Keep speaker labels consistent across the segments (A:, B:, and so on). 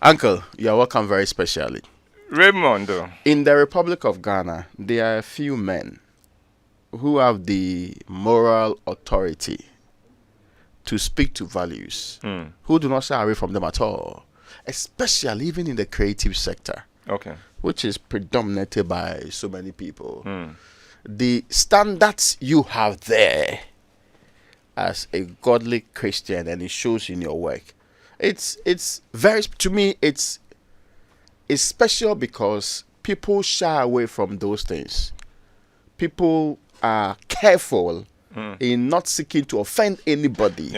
A: Uncle, you are welcome very specially.
B: Raymond.
A: In the Republic of Ghana, there are a few men who have the moral authority to speak to values, who do not shy away from them at all, especially even in the creative sector, which is predominated by so many people. The standards you have there as a godly Christian, and it shows in your work. It's very, to me, it's special because people shy away from those things. People are careful in not seeking to offend anybody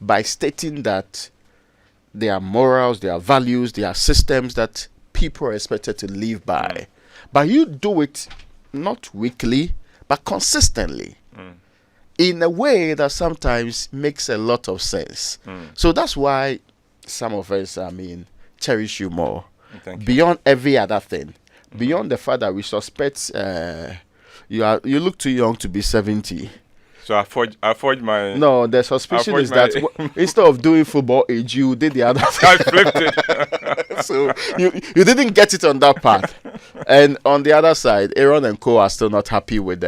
A: by stating that there are morals, there are values, there are systems that people are expected to live by. But you do it not weekly, but consistently. In a way that sometimes makes a lot of sense. So that's why some of us, cherish you more. Beyond every other thing. Beyond the fact that we suspect you look too young to be 70.
B: So I forged my...
A: No, the suspicion is that instead of doing football age, you did the other thing.
B: I flipped it.
A: So you didn't get it on that path. And on the other side, Aaron and Co are still not happy with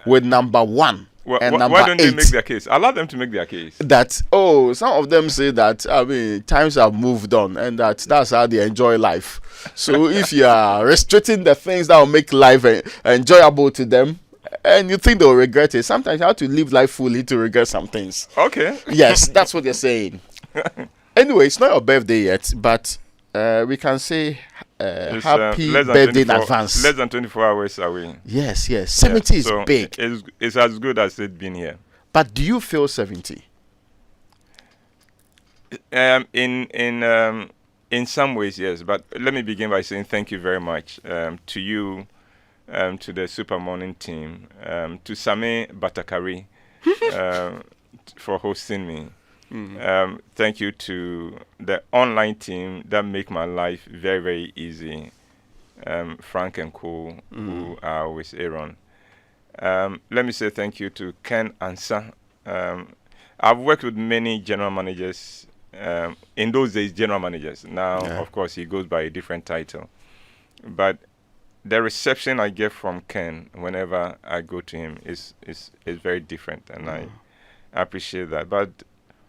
A: with number one.
B: Well,
A: and number
B: why don't
A: 8.
B: they make their case? Allow them to make their case.
A: That, some of them say that, times have moved on and that's how they enjoy life. So if you are restricting the things that will make life enjoyable to them, and you think they'll regret it, sometimes you have to live life fully to regret some things.
B: Okay.
A: Yes, that's what they're saying. Anyway, it's not your birthday yet, but we can say happy birthday in advance.
B: Less than 24 hours away.
A: Yes. 70 is big.
B: It's as good as it been here.
A: But do you feel 70?
B: In some ways, yes. But let me begin by saying thank you very much to you, to the Super Morning team, to Same Batakari for hosting me. Thank you to the online team that make my life very, very easy. Frank and Co, who are with Aaron. Let me say thank you to Ken Ansa. I've worked with many general managers. In those days, general managers. Now, of course, he goes by a different title. But the reception I get from Ken whenever I go to him is very different, and I appreciate that. But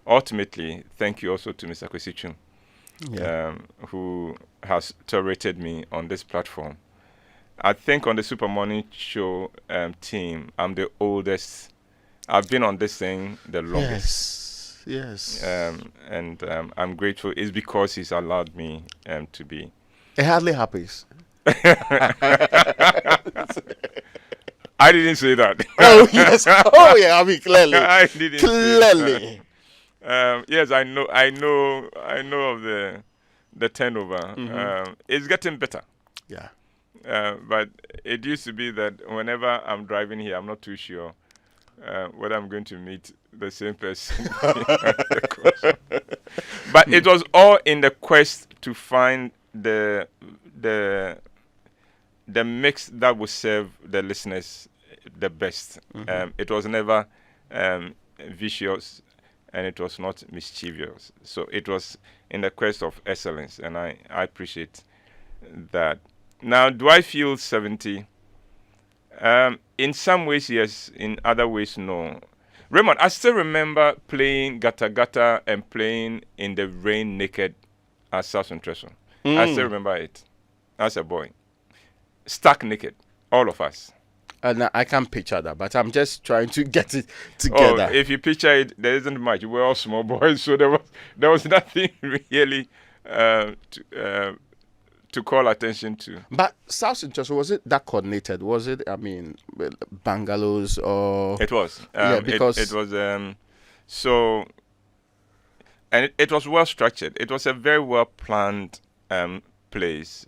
B: ultimately, thank you also to Mr. Kwesichun, who has tolerated me on this platform. I think on the Super Morning Show team, I'm the oldest. I've been on this thing the longest.
A: Yes.
B: And I'm grateful. It's because he's allowed me to be.
A: It hardly happens.
B: I didn't say that.
A: Oh, yes. Oh, yeah, clearly.
B: I didn't
A: clearly.
B: Yes, I know of the turnover. It's getting better.
A: Yeah.
B: But it used to be that whenever I'm driving here, I'm not too sure whether I'm going to meet the same person. But it was all in the quest to find the mix that would serve the listeners the best. It was never vicious, and it was not mischievous. So it was in the quest of excellence, and I appreciate that. Now, do I feel 70? In some ways, yes. In other ways, no. Raymond, I still remember playing Gata Gata and playing in the rain naked at South Central. I still remember it as a boy. Stark naked, all of us.
A: And I can't picture that, but I'm just trying to get it together.
B: Oh, if you picture it, there isn't much. We're all small boys, so there was nothing really to call attention to.
A: But South Central, was it that coordinated? Was it, bungalows or?
B: It was.
A: Because
B: it was. So, and it was well structured. It was a very well planned place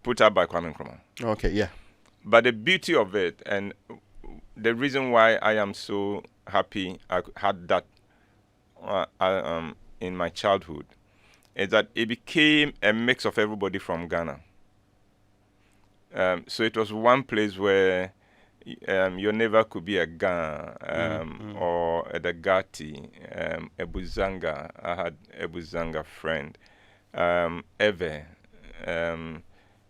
B: put up by Kwame Nkrumah.
A: Okay, yeah.
B: But the beauty of it, and the reason why I am so happy I had that in my childhood, is that it became a mix of everybody from Ghana. So it was one place where Your neighbor could be a Gan or a Dagati, a Buzanga. I had a Buzanga friend. Eve.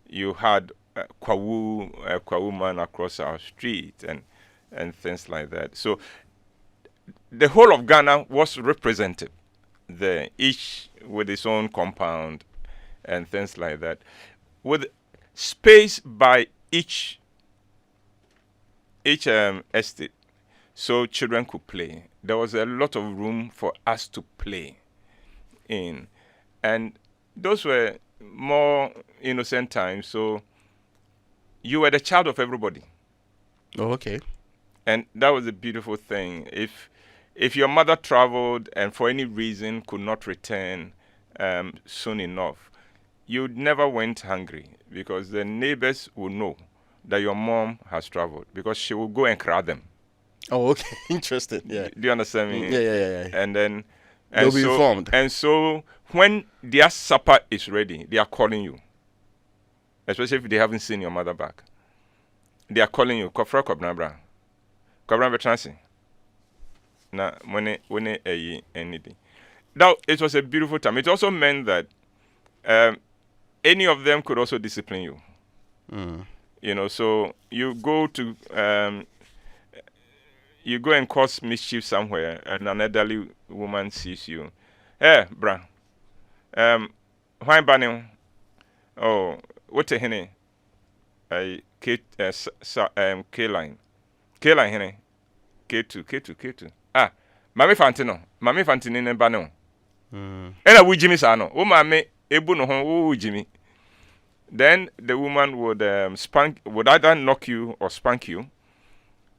B: You had a Kwawu man across our street and things like that. So the whole of Ghana was represented there, each with its own compound and things like that, with space by each estate, so children could play. There was a lot of room for us to play in, and those were more innocent times. So you were the child of everybody.
A: Oh, okay.
B: And that was a beautiful thing. If your mother traveled and for any reason could not return soon enough, you never went hungry, because the neighbors would know that your mom has traveled, because she will go and crowd them.
A: Oh, okay. Interesting. Yeah.
B: Do you understand me?
A: Yeah.
B: And then
A: they'll be informed.
B: And so when their supper is ready, they are calling you. Especially if they haven't seen your mother back. They are calling you. Kofra Kobnabra. Kobra Betransi. Na when anything. Now it was a beautiful time. It also meant that any of them could also discipline you. You know, so you go and cause mischief somewhere, and an elderly woman sees you. Hey, bra. Why banning? Oh, what a henny? K line. K line henny. K2. Ah, Mami Fantino ne bano. Ena we Jimmy Sano. O mame ebu no ho Jimmy. Then the woman would either knock you or spank you,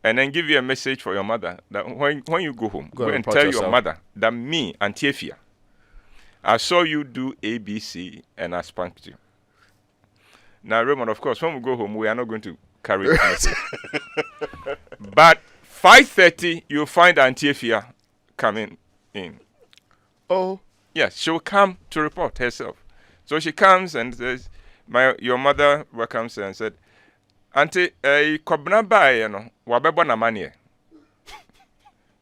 B: and then give you a message for your mother that when you go home, go and tell your mother that me, Auntie Efia, I saw you do ABC and I spanked you. Now, Raymond, of course, when we go home, we are not going to carry the message. But 5:30, you'll find Auntie Efia coming in.
A: Oh.
B: Yes, she will come to report herself. So she comes and says, your mother welcomes her and said, Auntie, Kobna Bai, Wabebo na manie.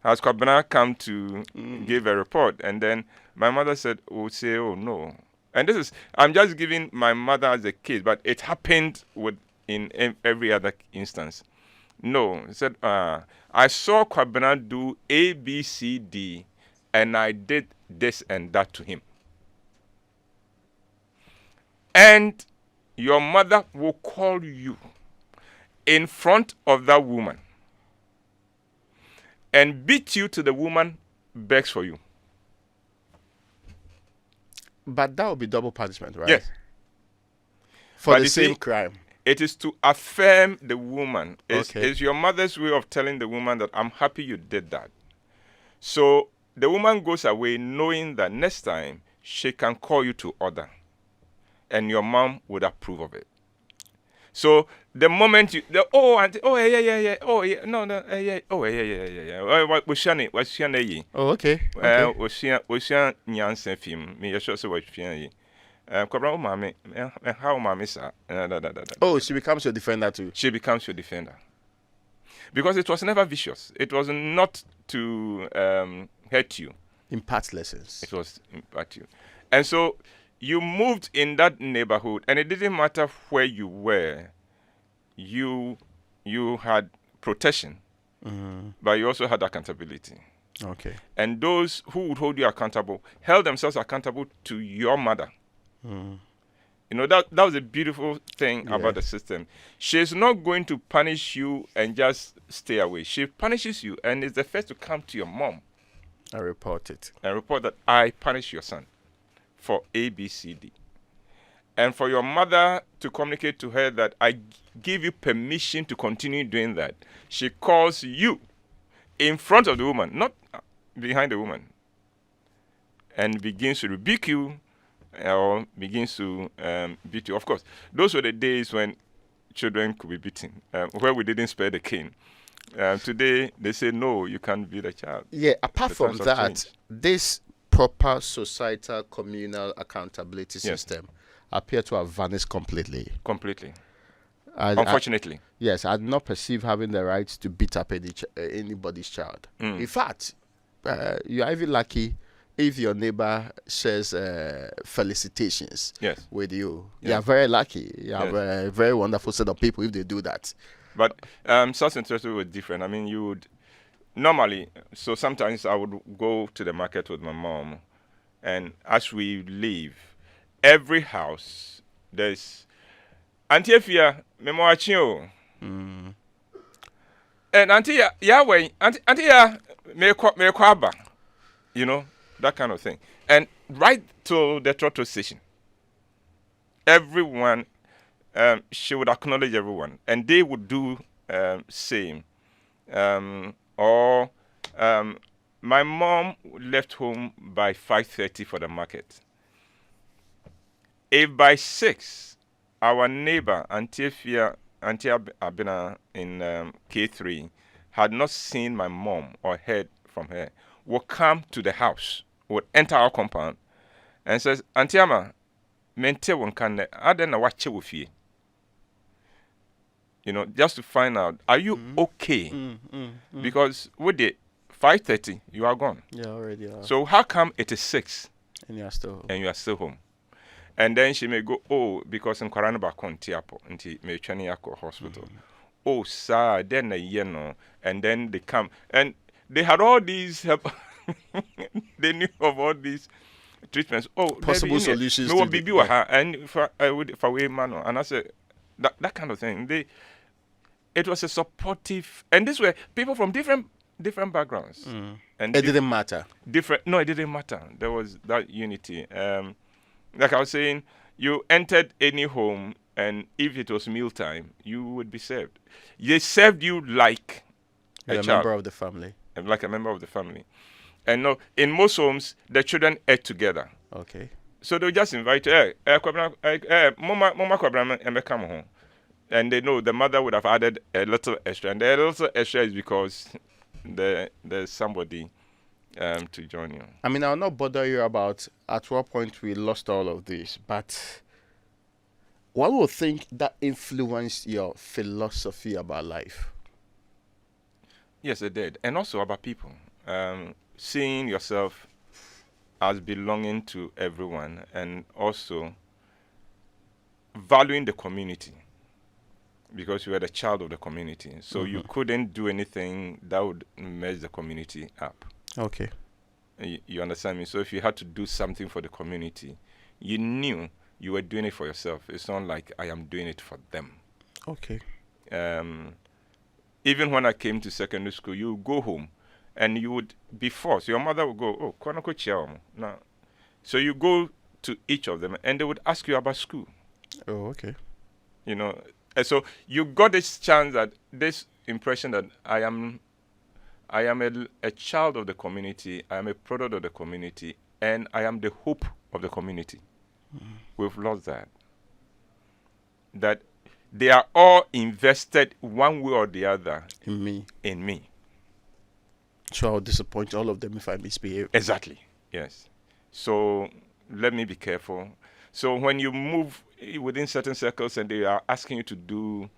B: Has Kobna come to give a report? And then my mother said, oh no. And I'm just giving my mother as a case, but it happened in every other instance. No, he said, I saw Kwabena do A, B, C, D, and I did this and that to him. And your mother will call you in front of that woman and beat you till the woman begs for you.
A: But that would be double punishment, right?
B: Yes.
A: For the same crime.
B: It is to affirm the woman.
A: Okay.
B: It's your mother's way of telling the woman that I'm happy you did that. So the woman goes away knowing that next time she can call you to order. And your mom would approve of it. So the moment yeah. Oh yeah. Oh yeah. No. Yeah. Oh yeah. What's Shani?
A: Oh, okay.
B: What's Nyansen film? Me sure so what Shani. Kobra mama, how mama sir?
A: Oh, she becomes your defender too.
B: She becomes your defender. Because it was never vicious. It was not to hurt you.
A: Impart lessons.
B: It was impart you. And so you moved in that neighborhood, and it didn't matter where you were. You had protection, but you also had accountability.
A: Okay.
B: And those who would hold you accountable held themselves accountable to your mother. You know, that was a beautiful thing about the system. She's not going to punish you and just stay away. She punishes you and is the first to come to your mom.
A: And report it.
B: And report that I punish your son for A, B, C, D. And for your mother to communicate to her that I give you permission to continue doing that. She calls you in front of the woman, not behind the woman, and begins to rebuke you or begins to beat you. Of course, those were the days when children could be beaten, where we didn't spare the cane. Today, they say, no, you can't beat a child.
A: Yeah, apart from that, this proper societal communal accountability system appear to have vanished completely.
B: Completely. Unfortunately.
A: Yes, I do not perceive having the right to beat up anybody's child. In fact, you are even lucky if your neighbor says felicitations with you. You are very lucky. You have a very wonderful set of people if they do that.
B: But South Central was different. I mean, you would normally, so sometimes I would go to the market with my mom, and as we leave, every house, there's Auntie Efia, Memoachio. And Auntie Yahweh, Auntie Ya, Mekwaba. You know, that kind of thing. And right to the throttle station, everyone, she would acknowledge everyone, and they would do same. My mom left home by 5:30 for the market. If by 6, our neighbor, Auntie Abena in K3, had not seen my mom or heard from her, would come to the house, would enter our compound, and says, Auntie Ama, mente won kane, adena wache wofie. You know, just to find out, are you okay? Because with the 5:30, you are gone.
A: Yeah, already.
B: So how come it is 6
A: and you are still home?
B: And you are still home? And then she may go, oh, because in Kwaranaba Kontiapo, until may Chaniako hospital. Oh, sir, then you know, and then they come, and they had all these help. They knew of all these treatments. Oh,
A: possible solutions.
B: No, and for way man, and I said that kind of thing. It was a supportive, and this were people from different backgrounds,
A: and it didn't matter.
B: No, it didn't matter. There was that unity. Like I was saying, you entered any home, and if it was mealtime, you would be served. They served you like
A: a member of the family.
B: Like a member of the family. And no, in most homes, the children ate together.
A: Okay.
B: So they just invite you, Mama Kwabra, come home. And they know the mother would have added a little extra. And the little extra is because there's somebody to join you.
A: I mean, I'll not bother you about at what point we lost all of this, but what would think that influenced your philosophy about life?
B: Yes, it did. And also about people. Seeing yourself as belonging to everyone, and also valuing the community, because you were the child of the community. So you couldn't do anything that would mess the community up.
A: Okay.
B: You understand me? So if you had to do something for the community, you knew you were doing it for yourself. It's not like I am doing it for them.
A: Okay.
B: Even when I came to secondary school, you would go home and you would be forced. Your mother would go, oh, Kwanako Chiao. Now, so you go to each of them and they would ask you about school.
A: Oh, okay.
B: You know, and so you got this chance, that this impression that I am a child of the community, I am a product of the community, and I am the hope of the community. We've lost that. That they are all invested one way or the other
A: in me. So I'll disappoint all of them if I misbehave.
B: Exactly. Yes. So let me be careful. So when you move within certain circles and they are asking you to do,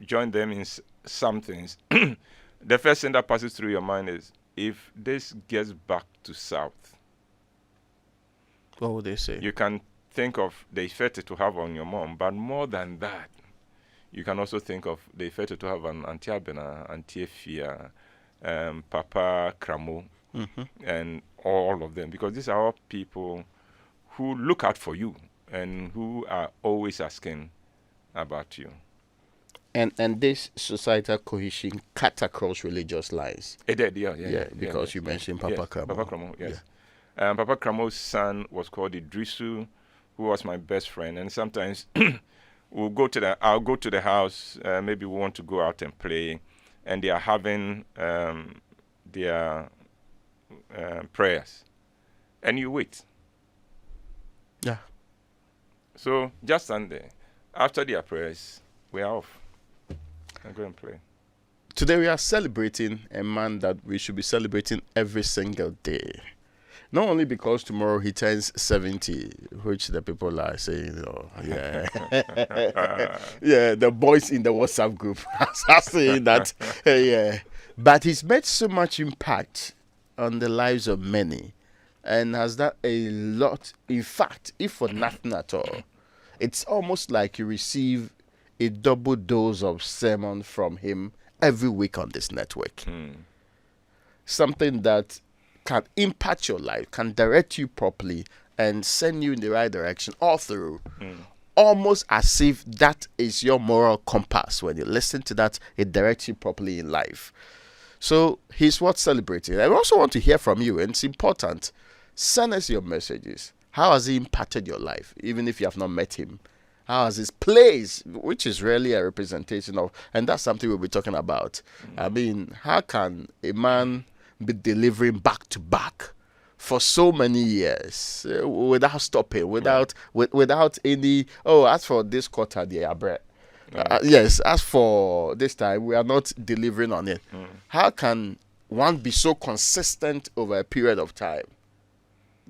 B: join them in some things, the first thing that passes through your mind is, if this gets back to South,
A: what would they say?
B: You can think of the effect it will have on your mom, but more than that, you can also think of the effect it will have on Auntie Abena, Auntie Efia, Papa Kramo, and all of them, because these are all people who look out for you and who are always asking about you.
A: And this societal cohesion cut across religious lines.
B: It did, yeah.
A: Because you mentioned Papa Kramo.
B: Papa Kramo, yes. Yeah. Papa Kramo's son was called Idrisu, who was my best friend. And sometimes I'll go to the house, maybe we want to go out and play, and they are having their prayers. And you wait.
A: Yeah.
B: So just stand there. After their prayers, we are off. And go and play.
A: Today we are celebrating a man that we should be celebrating every single day. Not only because tomorrow he turns 70, which the people are saying, oh, yeah. Yeah, the boys in the WhatsApp group are saying that, yeah. But he's made so much impact on the lives of many and has done a lot. In fact, if for nothing at all, it's almost like you receive a double dose of sermon from him every week on this network. Something that can impact your life, can direct you properly, and send you in the right direction all through. Almost as if that is your moral compass. When you listen to that, it directs you properly in life. So he's worth celebrating. I also want to hear from you, and it's important. Send us your messages. How has he impacted your life, even if you have not met him? How has his plays, which is really a representation of, and that's something we'll be talking about. I mean, how can a man be delivering back to back for so many years without stopping, without any, as for this quarter, yes, as for this time, we are not delivering on it. How can one be so consistent over a period of time,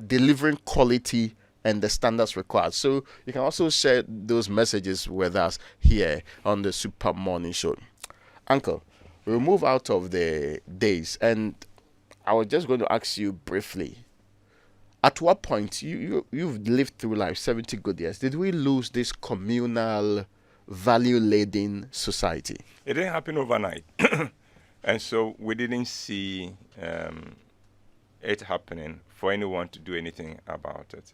A: delivering quality and the standards required? So you can also share those messages with us here on the Super Morning Show. Uncle, we'll move out of the days, and I was just going to ask you briefly, at what point, you've lived through life 70 good years, did we lose this communal, value-laden society?
B: It didn't happen overnight. And so we didn't see it happening for anyone to do anything about it.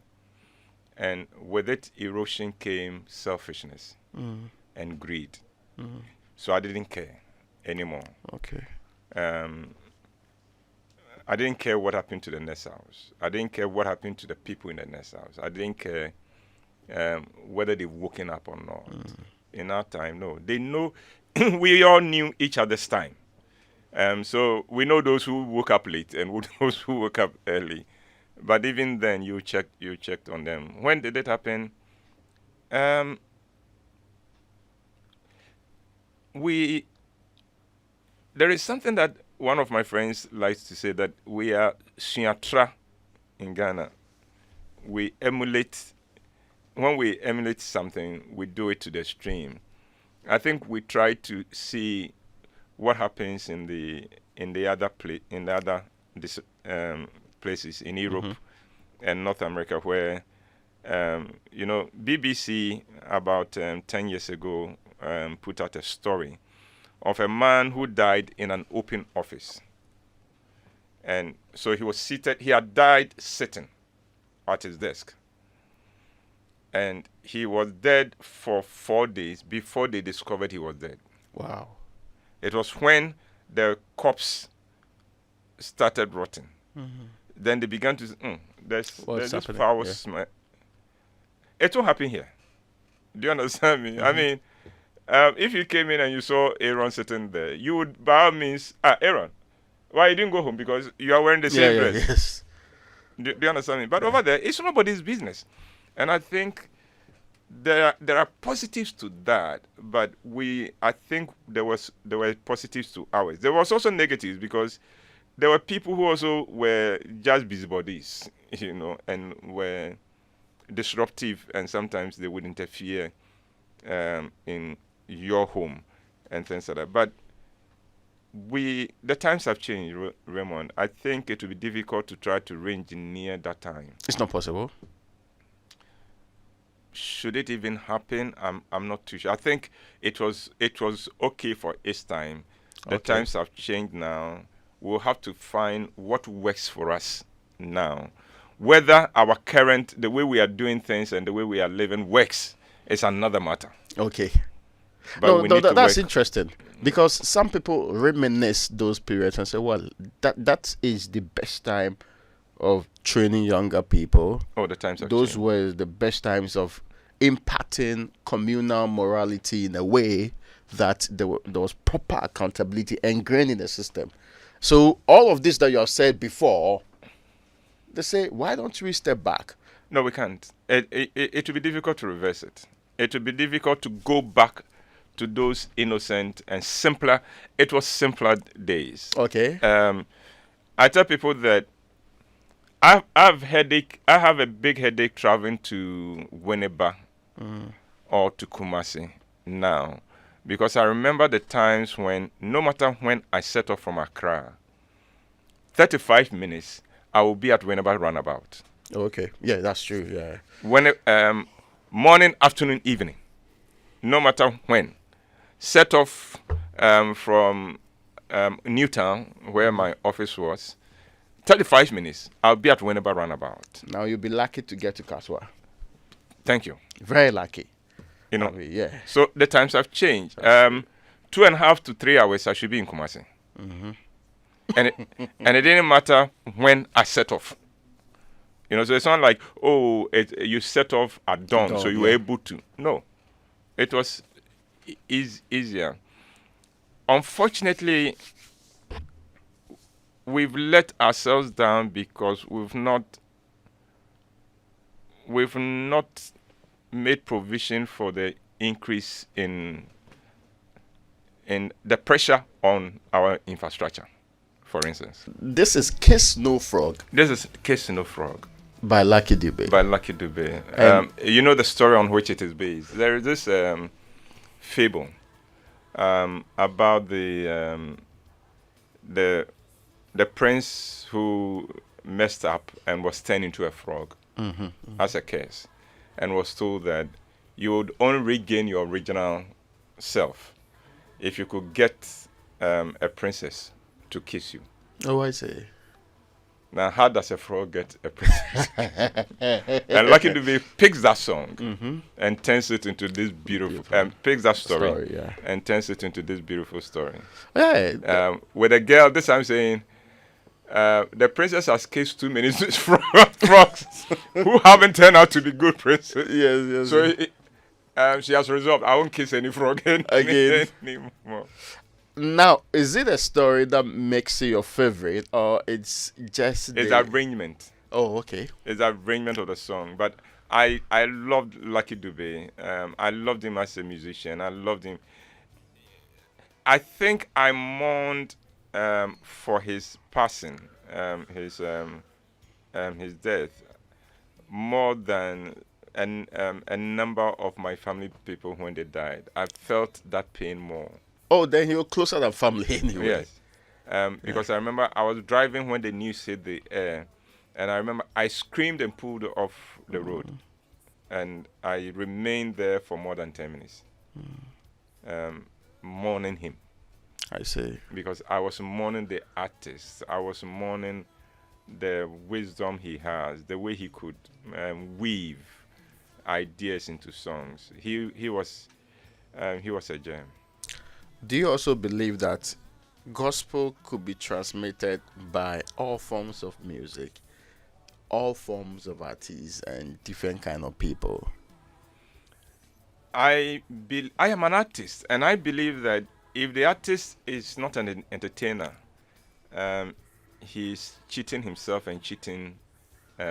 B: And with it, erosion came selfishness and greed. So I didn't care anymore.
A: Okay.
B: I didn't care what happened to the next house. I didn't care what happened to the people in the next house. I didn't care whether they've woken up or not. In our time, no. They know, we all knew each other's time. So we know those who woke up late and those who woke up early. But even then, you checked on them. When did it happen? There is something that one of my friends likes to say, that we are Suatra in Ghana. We emulate. When we emulate something, we do it to the extreme. I think we try to see what happens in the other places in Europe and North America, where BBC about 10 years ago put out a story of a man who died in an open office. And so he was seated, he had died sitting at his desk. And he was dead for 4 days before they discovered he was dead.
A: Wow.
B: It was when the corpse started rotting. Then they began to say, there's this foul smell. It won't happen here. Do you understand me? I mean, if you came in and you saw Aaron sitting there, you would by all means, Aaron, why you didn't go home? Because you are wearing the same dress.
A: Yes.
B: Do you understand me? But over there, it's nobody's business. And I think there are positives to that, but I think there were positives to ours. There was also negatives, because there were people who also were just busybodies, and were disruptive, and sometimes they would interfere in your home and things like that. But the times have changed, Raymond. I think it will be difficult to try to re-engineer that time.
A: It's not possible.
B: Should it even happen? I'm not too sure. I think it was okay for its time. The times have changed now. We'll have to find what works for us now. Whether our the way we are doing things and the way we are living works is another matter.
A: Okay.
B: But
A: that's interesting, because some people reminisce those periods and say, well, that is the best time of training younger people.
B: The times have
A: Those
B: changed.
A: were the best times of impacting communal morality in a way that there was proper accountability ingrained in the system. So all of this that you have said before, they say, why don't we step back?
B: No, we can't. It will be difficult to reverse it. It will be difficult to go back to those innocent and simpler. It was simpler days.
A: Okay.
B: I tell people that I've headache. I have a big headache traveling to Winneba or to Kumasi now, because I remember the times when, no matter when I set off from Accra, 35 minutes I will be at Winneba roundabout.
A: Okay. Yeah, that's true. Yeah.
B: When morning, afternoon, evening, no matter when, set off from Newtown, where my office was. 35 minutes, I'll be at Winneba roundabout.
A: Now you'll be lucky to get to Kaswa.
B: Thank you.
A: Very lucky.
B: You know,
A: I mean, yeah.
B: so the times have changed. 2.5 to 3 hours, I should be in Kumasi. And it didn't matter when I set off. You know, so it's not like, you set off at dawn, so you were able to. No, it was easier. Unfortunately, we've let ourselves down because we've not made provision for the increase in the pressure on our infrastructure, for instance.
A: This is Kiss No Frog.
B: This is Kiss No Frog
A: by Lucky Dube.
B: You know the story on which it is based. There is this fable about the prince who messed up and was turned into a frog as a curse, and was told that you would only regain your original self if you could get a princess to kiss you.
A: Oh, I see.
B: Now, how does a frog get a princess? And Lucky Dube picks that song and turns it into this beautiful, picks that story and turns it into this beautiful story.
A: Yeah.
B: With a girl, this I'm saying, the princess has kissed too many frogs who haven't turned out to be good princes.
A: Yes.
B: So she has resolved, I won't kiss any frog again anymore.
A: Now, is it a story that makes it your favorite, or it's just
B: It's arrangement.
A: Oh, okay.
B: It's arrangement of the song. But I loved Lucky Dube. I loved him as a musician. I loved him. I think I mourned for his passing, his death, more than a number of my family people when they died. I felt that pain more.
A: Oh, then you're closer than family anyway.
B: Yes. Because I remember I was driving when the news hit the air, and I remember I screamed and pulled off the road, and I remained there for more than 10 minutes, mourning him.
A: I see.
B: Because I was mourning the artist. I was mourning the wisdom he has, the way he could weave ideas into songs. He was a gem.
A: Do you also believe that gospel could be transmitted by all forms of music, all forms of artists, and different kind of people?
B: I am an artist, and I believe that if the artist is not an entertainer, he's cheating himself and cheating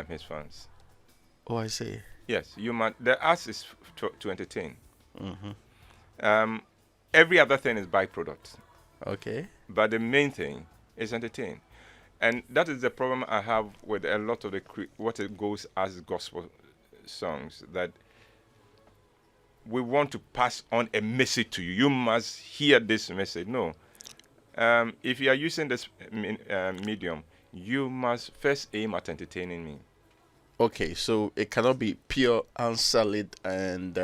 B: his fans.
A: Oh, I see.
B: Yes, the art is to entertain. Every other thing is byproduct.
A: Okay.
B: But the main thing is entertain. And that is the problem I have with a lot of what it goes as gospel songs, that we want to pass on a message to you. You must hear this message. No. If you are using this medium, you must first aim at entertaining me.
A: Okay, so it cannot be pure, unsullied, and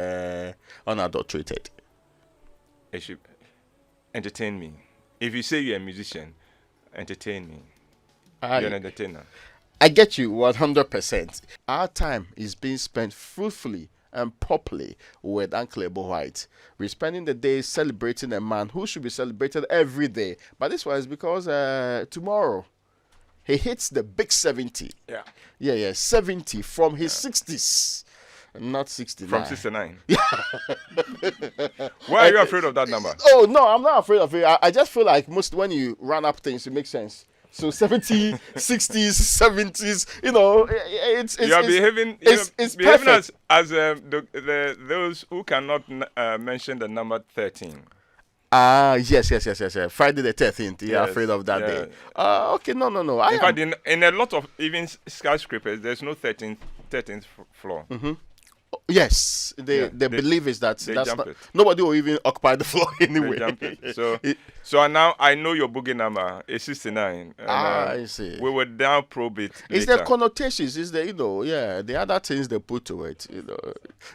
A: unadulterated.
B: It should entertain me. If you say you're a musician, entertain me. You're an entertainer.
A: I get you 100%. Our time is being spent fruitfully and properly with Uncle Ebo Whyte. We're spending the day celebrating a man who should be celebrated every day. But this one is because tomorrow he hits the big 70. Yeah, 70 from his 60s. Not 69.
B: From 69. Why are you afraid of that number?
A: Oh, no, I'm not afraid of it. I just feel like when you run up things, it makes sense. So 70, 60s, 70s, you know, it's
B: behaving as those who cannot mention the number 13.
A: Yes. Friday the 13th. You're
B: Yes,
A: afraid of that
B: yeah.
A: day. Okay, no.
B: In fact, in a lot of even skyscrapers, there's no 13th floor.
A: Yes,
B: Yeah,
A: the belief is that
B: they
A: that's
B: jump
A: not,
B: it.
A: nobody will even occupy the floor anyway.
B: They jump it. So now I know your boogie number is 69. And,
A: I see.
B: We will now probe it
A: It's
B: later.
A: the connotations, is the the other things they put to it,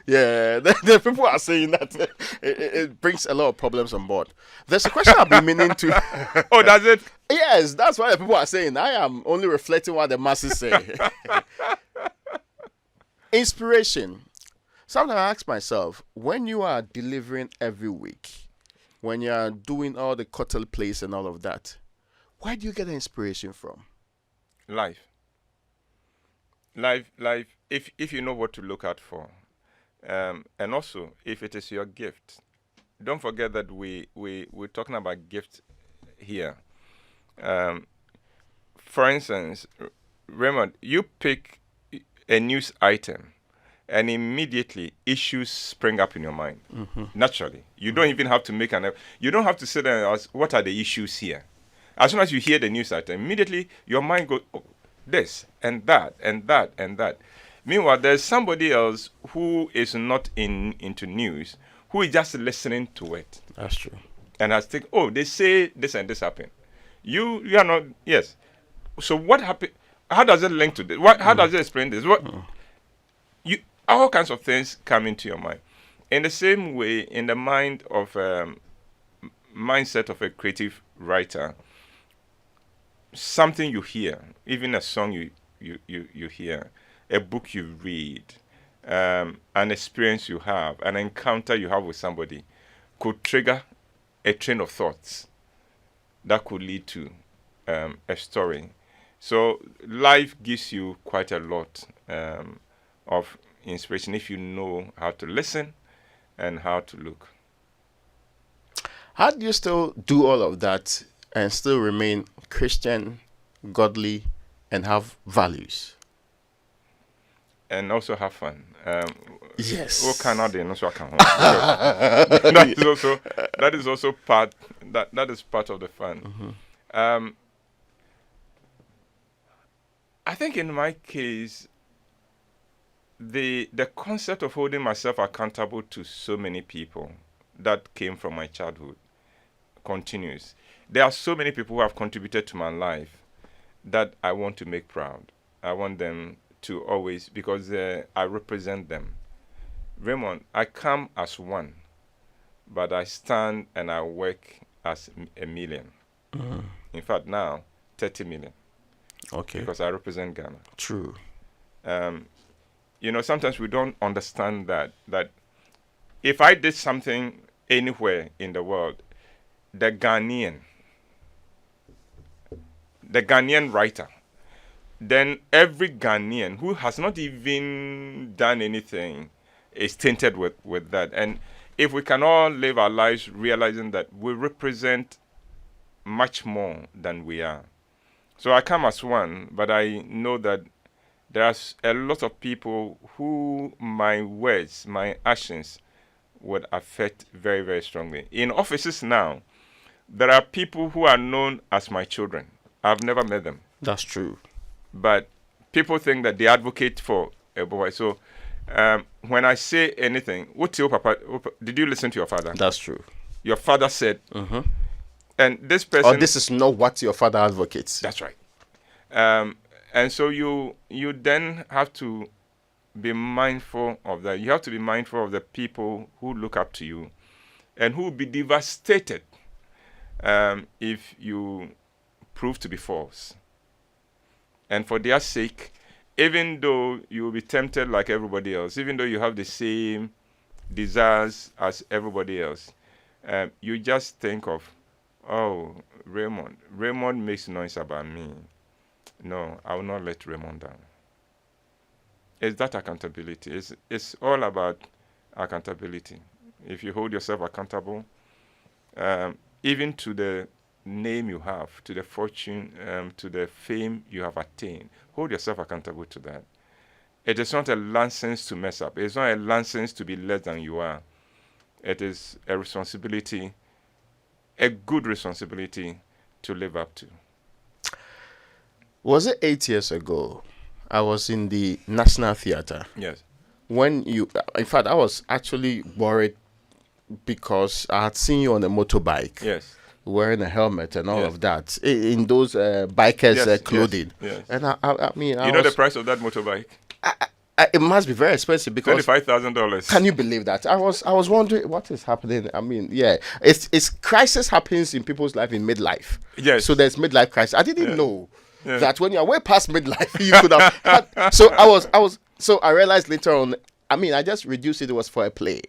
A: Yeah, the people are saying that it brings a lot of problems on board. There's a question I've been meaning to.
B: Oh, does it?
A: Yes, that's why the people are saying. I am only reflecting what the masses say. Inspiration. Sometimes I ask myself, when you are delivering every week, when you are doing all the cattle plays and all of that, where do you get the inspiration from?
B: Life. If you know what to look out for, and also if it is your gift. Don't forget that we're talking about gifts here. For instance, Raymond, you pick a news item, and immediately issues spring up in your mind. Naturally, you don't even have to make you don't have to sit there and ask, what are the issues here? As soon as you hear the news item, immediately your mind goes, oh, this and that and that and that. Meanwhile, there's somebody else who is not into news, who is just listening to it.
A: That's true.
B: And has think, oh, they say this and this happened. You are not, yes. So what happened? How does it link to this? How does it explain this? All kinds of things come into your mind. In the same way, in the mind of mindset of a creative writer, something you hear, even a song you hear, a book you read, an experience you have, an encounter you have with somebody, could trigger a train of thoughts that could lead to a story. So life gives you quite a lot of inspiration if you know how to listen and how to look.
A: How do you still do all of that and still remain Christian, godly, and have values?
B: And also have fun.
A: Yes.
B: What kind of that is also part that is part of the fun. I think in my case, the concept of holding myself accountable to so many people that came from my childhood continues. There are so many people who have contributed to my life that I want to make proud. I want them to always, because I represent them. Raymond, I come as one, but I stand and I work as a million. In fact, now 30 million.
A: Okay.
B: Because I represent Ghana.
A: True.
B: Sometimes we don't understand that if I did something anywhere in the world, the Ghanaian writer, then every Ghanaian who has not even done anything is tainted with that. And if we can all live our lives realizing that we represent much more than we are. So I come as one, but I know that there's a lot of people who my words, my actions would affect very, very strongly. In offices now, there are people who are known as my children. I've never met them.
A: That's true.
B: But people think that they advocate for Ebo Whyte. So when I say anything, what's your papa? Did you listen to your father?
A: That's true.
B: Your father said, and this person.
A: Or this is not what your father advocates.
B: That's right. And so you then have to be mindful of that. You have to be mindful of the people who look up to you and who will be devastated if you prove to be false. And for their sake, even though you will be tempted like everybody else, even though you have the same desires as everybody else, you just think of, oh, Raymond makes noise about me. No, I will not let Raymond down. It's that accountability. It's all about accountability. If you hold yourself accountable, even to the name you have, to the fortune, to the fame you have attained, hold yourself accountable to that. It is not a license to mess up. It's not a license to be less than you are. It is a responsibility a good responsibility to live up to.
A: Was it 8 years ago? I was in the National Theatre.
B: Yes.
A: When in fact, I was actually worried because I had seen you on a motorbike.
B: Yes.
A: Wearing a helmet and all
B: Yes.
A: of that in those bikers
B: Yes,
A: clothing.
B: yes.
A: And I mean,
B: You know the price of that motorbike?
A: it must be very expensive because
B: $25,000.
A: can you believe that? I was wondering what is happening. I mean, yeah, it's crisis happens in people's life in midlife.
B: Yes.
A: So there's midlife crisis. I didn't know
B: Yeah.
A: that when you're way past midlife, you could have. So I realized later on. I mean, I just reduced it. It was for a play.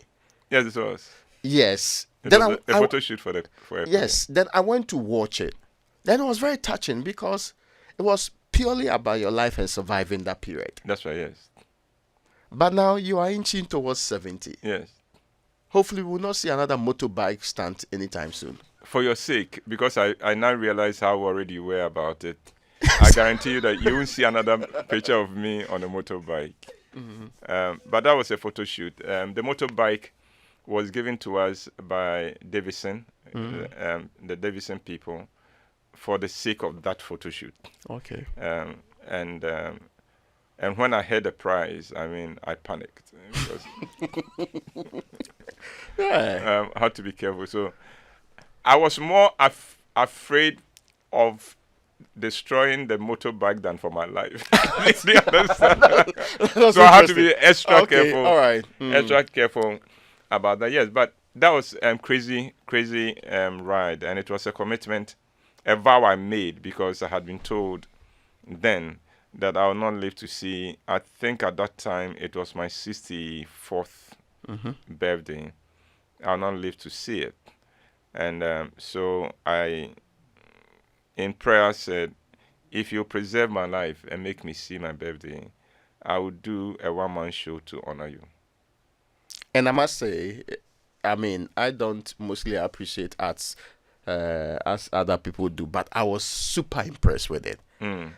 B: Yes, it was.
A: Yes.
B: It
A: Then
B: was a photo shoot for a
A: yes. Then I went to watch it. Then it was very touching because it was purely about your life and surviving that period.
B: That's right, yes.
A: But now you are inching towards 70.
B: Yes.
A: Hopefully, we will not see another motorbike stunt anytime soon.
B: For your sake, because I now realize how worried you were about it, I guarantee you that you won't see another picture of me on a motorbike. Mm-hmm. But that was a photo shoot. The motorbike was given to us by Davison, the Davison people, for the sake of that photo shoot.
A: Okay.
B: And when I heard the price, I mean, I panicked because
A: Yeah.
B: I had to be careful. So I was more afraid of destroying the motorbike than for my life. Do you understand? So I had to be extra careful.
A: All right.
B: Extra careful about that. Yes, but that was crazy ride, and it was a commitment, a vow I made because I had been told then that I will not live to see. I think at that time it was my 64th birthday. I will not live to see it, and so I, in prayer, said, if you preserve my life and make me see my birthday, I will do a one-man show to honor you.
A: And I must say, I mean, I don't mostly appreciate arts as other people do, but I was super impressed with it.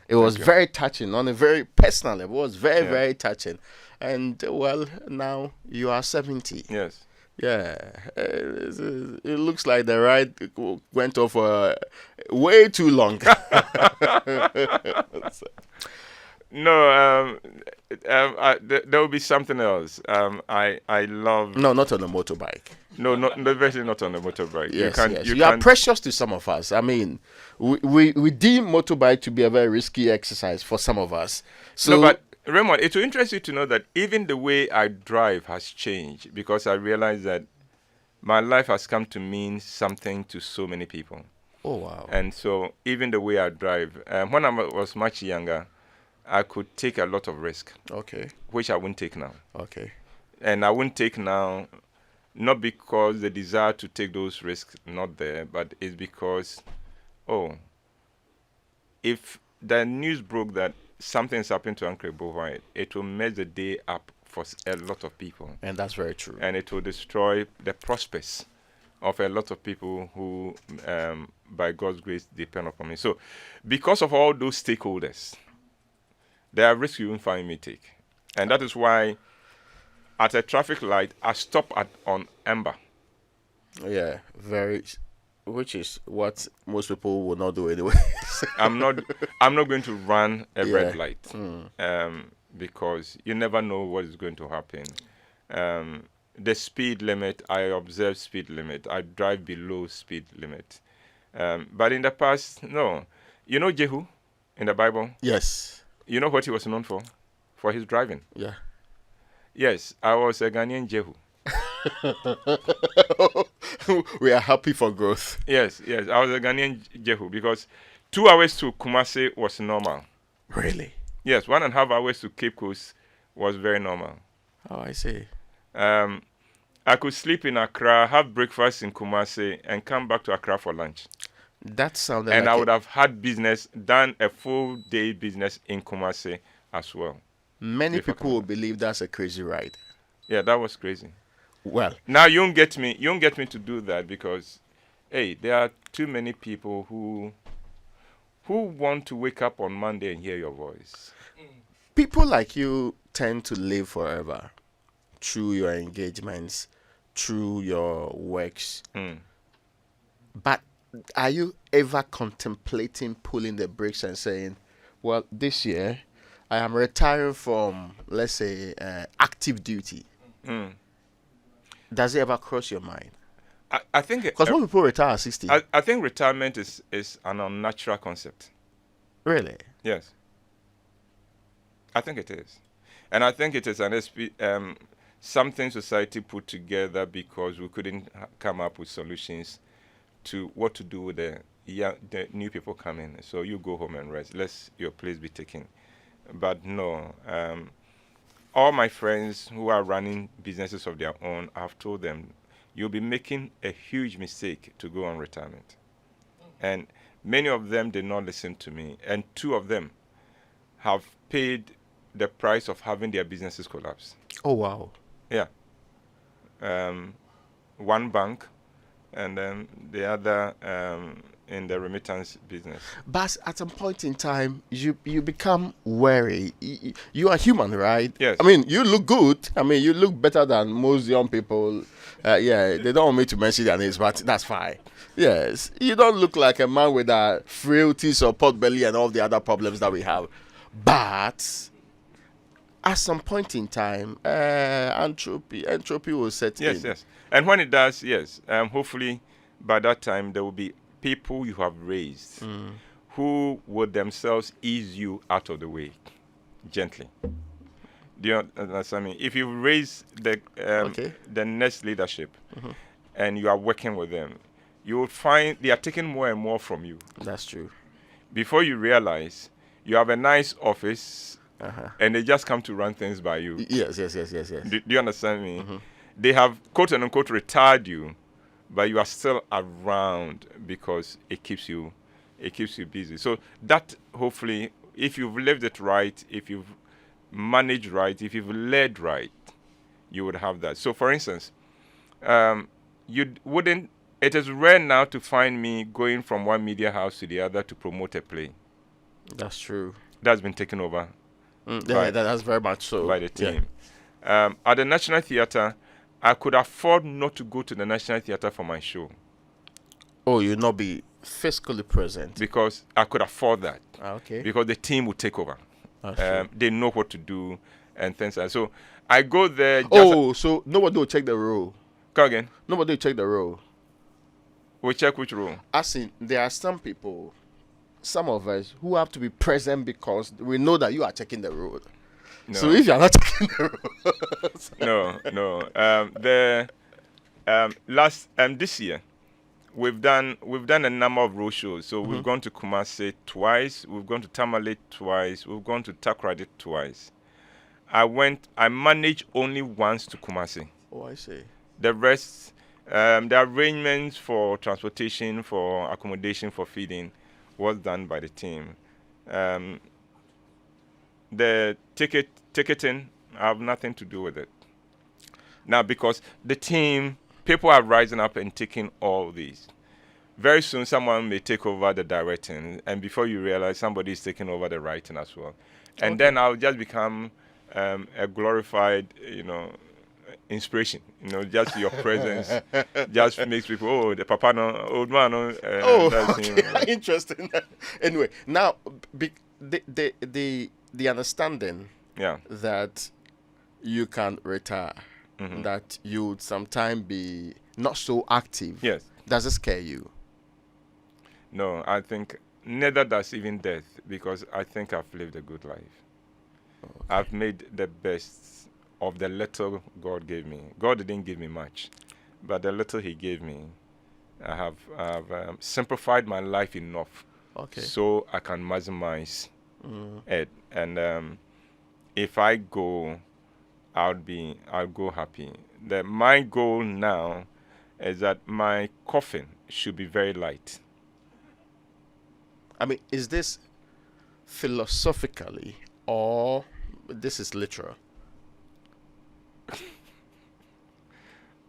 A: It was very touching on a very personal level. It was very touching. And, well, now you are 70.
B: Yes.
A: Yeah. It looks like the ride went off way too long.
B: No, there will be something else. I love.
A: No, not on a motorbike.
B: No, definitely not on a motorbike.
A: Yes, you are precious to some of us. I mean, we deem motorbike to be a very risky exercise for some of us. So,
B: no, but Raymond, it will interest you to know that even the way I drive has changed because I realize that my life has come to mean something to so many people.
A: Oh wow!
B: And so even the way I drive, when I was much younger, I could take a lot of risk.
A: Okay.
B: Which I won't take now.
A: Okay.
B: And I won't take now, not because the desire to take those risks not there, but it's because, if the news broke that something's happened to Uncle Ebo Whyte, it will mess the day up for a lot of people.
A: And that's very true.
B: And it will destroy the prospects of a lot of people who, by God's grace, depend upon me. So, because of all those stakeholders, there are risks you won't find me take. And that is why at a traffic light, I stop on amber.
A: Yeah, which is what most people will not do anyway.
B: I'm not going to run a red light because you never know what is going to happen. The speed limit, I observe speed limit. I drive below speed limit. But in the past, no. You know Jehu in the Bible?
A: Yes.
B: You know what he was known for? For his driving.
A: Yeah.
B: Yes, I was a Ghanaian Jehu.
A: We are happy for growth.
B: Yes, I was a Ghanaian Jehu because 2 hours to Kumasi was normal.
A: Really?
B: Yes, 1.5 hours to Cape Coast was very normal.
A: Oh, I see.
B: I could sleep in Accra, have breakfast in Kumasi, and come back to Accra for lunch.
A: That sounded
B: and
A: like
B: I would have had done a full day business in Kumasi as well.
A: Many people will believe that's a crazy ride.
B: Yeah, that was crazy.
A: Well,
B: now you won't get me to do that because, hey, there are too many people who want to wake up on Monday and hear your voice.
A: People like you tend to live forever through your engagements, through your works. But are you ever contemplating pulling the brakes and saying, well, this year I am retiring from, let's say, active duty? Does it ever cross your mind?
B: I think
A: Because most people retire at 60.
B: I think retirement is an unnatural concept.
A: Really?
B: Yes, I think it is, and I think it is something society put together because we couldn't come up with solutions to what to do with the new people coming. So you go home and rest. Let your place be taken. But no, all my friends who are running businesses of their own, I've told them, you'll be making a huge mistake to go on retirement. And many of them did not listen to me. And 2 of them have paid the price of having their businesses collapse.
A: Oh, wow.
B: Yeah. One bank, and then the other in the remittance business.
A: But at some point in time, you become wary. You are human, right?
B: Yes.
A: I mean, you look good. I mean, you look better than most young people. Yeah, they don't want me to mention their names, but that's fine. Yes, you don't look like a man with frailties or pot belly and all the other problems that we have. But at some point in time, entropy will set in.
B: Yes. And when it does, yes, hopefully by that time there will be people you have raised who would themselves ease you out of the way gently. Do you understand me? If you raise the next leadership and you are working with them, you will find they are taking more and more from you.
A: That's true.
B: Before you realize, you have a nice office and they just come to run things by you.
A: Yes.
B: Do you understand me? They have, quote unquote, retired you, but you are still around because it keeps you busy. So that, hopefully, if you've lived it right, if you've managed right, if you've led right, you would have that. So, for instance, you wouldn't. It is rare now to find me going from one media house to the other to promote a play.
A: That's true.
B: That's been taken over.
A: That's very much so
B: by the team. Yeah. At the National Theatre, I could afford not to go to the National Theatre for my show.
A: Oh, you'll not be fiscally present
B: because I could afford that.
A: Okay.
B: Because the team would take over. They know what to do and things like that. So I go there.
A: So nobody will check the role.
B: Come again.
A: Nobody will check the role.
B: We check which role.
A: As in, there are some people, some of us, who have to be present because we know that you are checking the role. No. So if you are not checking the
B: role, this year we've done a number of road shows. So we've gone to Kumasi twice, we've gone to Tamale twice, we've gone to Takoradi twice. I managed only once to Kumasi.
A: Oh, I see.
B: The rest, the arrangements for transportation, for accommodation, for feeding was done by the team. The ticketing, I have nothing to do with it. Now, because the team, people are rising up and taking all these. Very soon, someone may take over the directing, and before you realize, somebody is taking over the writing as well. And then I'll just become a glorified, inspiration. Just your presence just makes people, the papa no, old man no.
A: Interesting. Anyway, now the understanding that you can retire, that you would sometime be not so active.
B: Yes.
A: Does it scare you?
B: No, I think neither does even death, because I think I've lived a good life. Okay. I've made the best of the little God gave me. God didn't give me much, but the little He gave me, I have simplified my life enough so I can maximize it. And if I go, I'll go happy. My goal now is that my coffin should be very light.
A: I mean, is this philosophically or this is literal?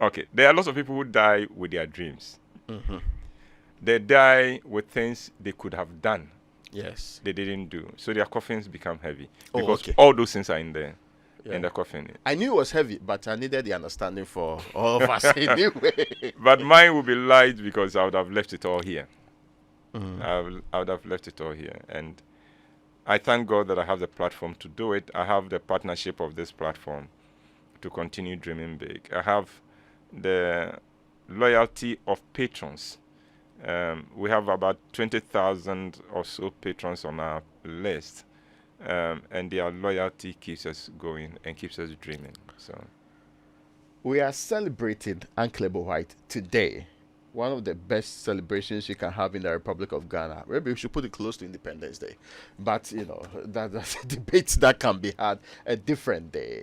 B: Okay, there are lots of people who die with their dreams. They die with things they could have done.
A: Yes.
B: They didn't do. So their coffins become heavy because all those things are in there. in the coffin.
A: I knew it was heavy, but I needed the understanding for all of us anyway.
B: But mine would be light because I would have left it all here. I would have left it all here. And I thank God that I have the platform to do it. I have the partnership of this platform to continue dreaming big. I have the loyalty of patrons. We have about 20,000 or so patrons on our list. And their loyalty keeps us going and keeps us dreaming. So
A: we are celebrating Uncle Ebo Whyte today. One of the best celebrations you can have in the Republic of Ghana. Maybe we should put it close to Independence Day. But, that's a debate that can be had a different day.